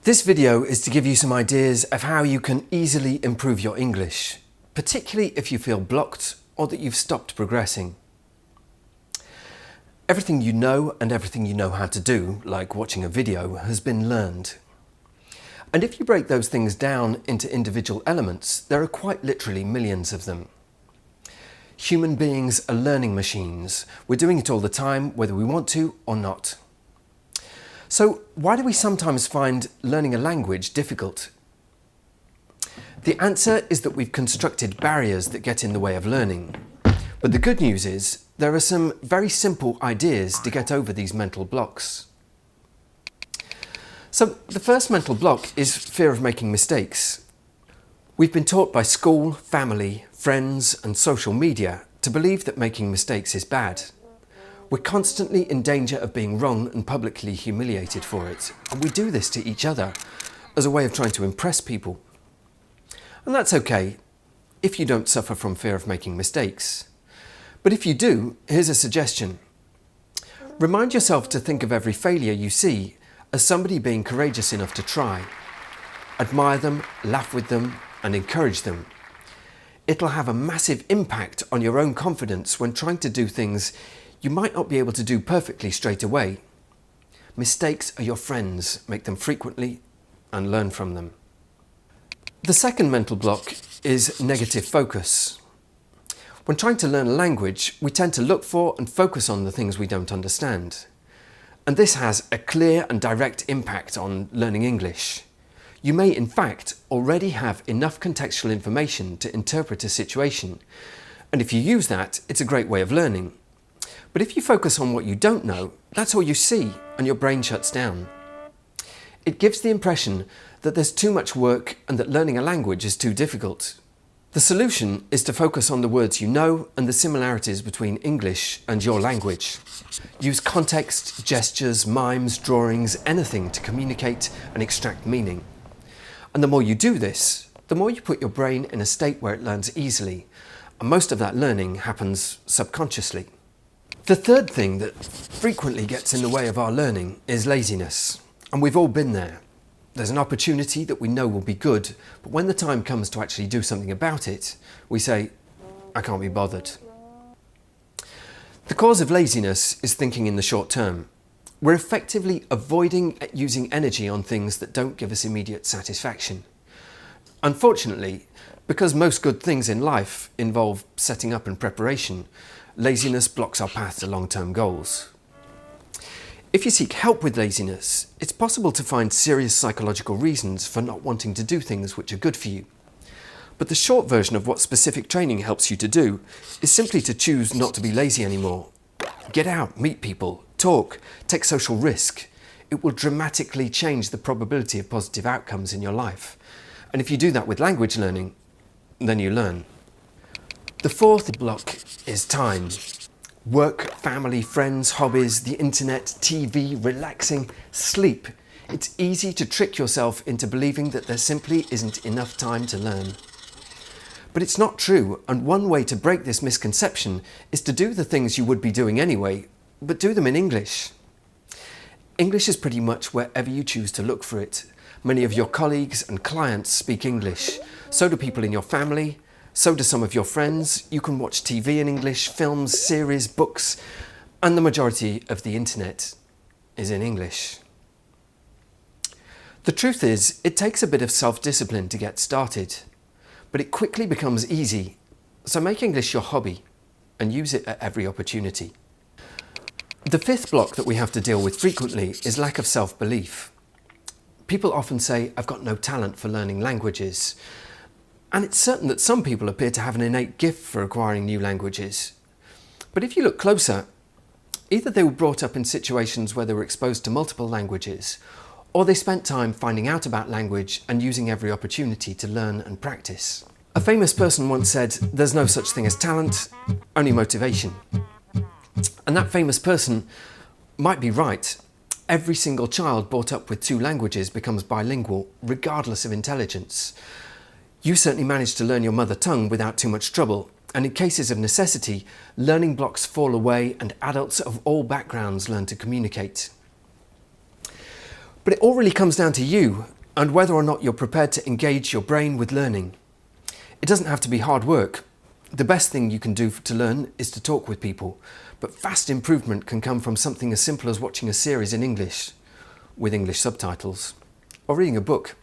This video is to give you some ideas of how you can easily improve your English, particularly if you feel blocked or that you've stopped progressing. Everything you know and everything you know how to do, like watching a video, has been learned. And if you break those things down into individual elements, there are quite literally millions of them. Human beings are learning machines. We're doing it all the time, whether we want to or not. So why do we sometimes find learning a language difficult? The answer is that we've constructed barriers that get in the way of learning. But the good news is there are some very simple ideas to get over these mental blocks. So the first mental block is fear of making mistakes. We've been taught by school, family, friends and social media to believe that making mistakes is bad. We're constantly in danger of being wrong and publicly humiliated for it. And we do this to each other as a way of trying to impress people. And that's okay if you don't suffer from fear of making mistakes. But if you do, here's a suggestion. Remind yourself to think of every failure you see as somebody being courageous enough to try. Admire them, laugh with them, and encourage them. It'll have a massive impact on your own confidence when trying to do things you might not be able to do perfectly straight away. Mistakes are your friends. Make them frequently and learn from them. The second mental block is negative focus. When trying to learn a language, we tend to look for and focus on the things we don't understand. And this has a clear and direct impact on learning English. You may, in fact, already have enough contextual information to interpret a situation. And if you use that, it's a great way of learning. But if you focus on what you don't know, that's all you see and your brain shuts down. It gives the impression that there's too much work and that learning a language is too difficult. The solution is to focus on the words you know and the similarities between English and your language. Use context, gestures, mimes, drawings, anything to communicate and extract meaning. And the more you do this, the more you put your brain in a state where it learns easily, and most of that learning happens subconsciously. The third thing that frequently gets in the way of our learning is laziness. And we've all been there. There's an opportunity that we know will be good, but when the time comes to actually do something about it, we say, I can't be bothered. The cause of laziness is thinking in the short term. We're effectively avoiding using energy on things that don't give us immediate satisfaction. Unfortunately, because most good things in life involve setting up and preparation, laziness blocks our path to long-term goals. If you seek help with laziness, it's possible to find serious psychological reasons for not wanting to do things which are good for you. But the short version of what specific training helps you to do is simply to choose not to be lazy anymore. Get out, meet people, talk, take social risk. It will dramatically change the probability of positive outcomes in your life. And if you do that with language learning, then you learn. The fourth block is time. Work, family, friends, hobbies, the internet, TV, relaxing, sleep. It's easy to trick yourself into believing that there simply isn't enough time to learn. But it's not true, and one way to break this misconception is to do the things you would be doing anyway, but do them in English. English is pretty much wherever you choose to look for it. Many of your colleagues and clients speak English. So do people in your family. So do some of your friends. You can watch TV in English, films, series, books, and the majority of the internet is in English. The truth is, it takes a bit of self-discipline to get started, but it quickly becomes easy. So make English your hobby and use it at every opportunity. The fifth block that we have to deal with frequently is lack of self-belief. People often say, I've got no talent for learning languages. And it's certain that some people appear to have an innate gift for acquiring new languages. But if you look closer, either they were brought up in situations where they were exposed to multiple languages, or they spent time finding out about language and using every opportunity to learn and practice. A famous person once said, there's no such thing as talent, only motivation. And that famous person might be right. Every single child brought up with 2 languages becomes bilingual, regardless of intelligence. You certainly managed to learn your mother tongue without too much trouble, and in cases of necessity, learning blocks fall away and adults of all backgrounds learn to communicate. But it all really comes down to you and whether or not you're prepared to engage your brain with learning. It doesn't have to be hard work. The best thing you can do to learn is to talk with people, but fast improvement can come from something as simple as watching a series in English with English subtitles, or reading a book.